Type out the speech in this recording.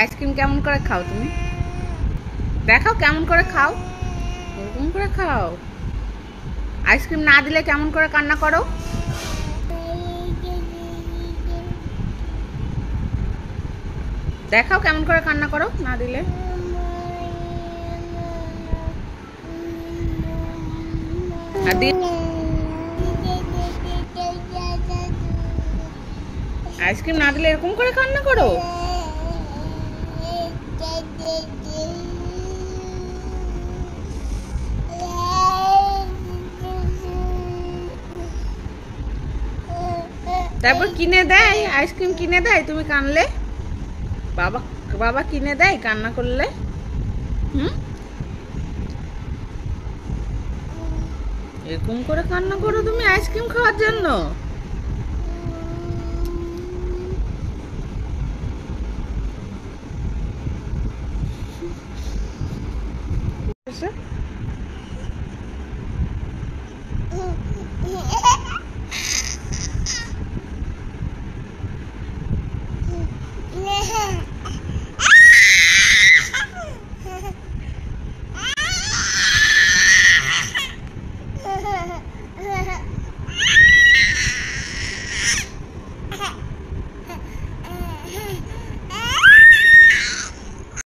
Ice cream কেমন করে খাও তুমি? দেখাও কেমন করে খাও। এরকম করে খাও। আইসক্রিম না দিলে কেমন করে কান্না করো? দেখাও কেমন করে কান্না করো না দিলে। আর আইসক্রিম না দিলে এরকম করে কান্না করো? তারপর কিনে দেয়, আইসক্রিম কিনে দেয় তুমি কানলে? বাবা বাবা কিনে দেয় কান্না করলে? হুম, এরকম করে কান্না করো তুমি আইসক্রিম খাওয়ার জন্য?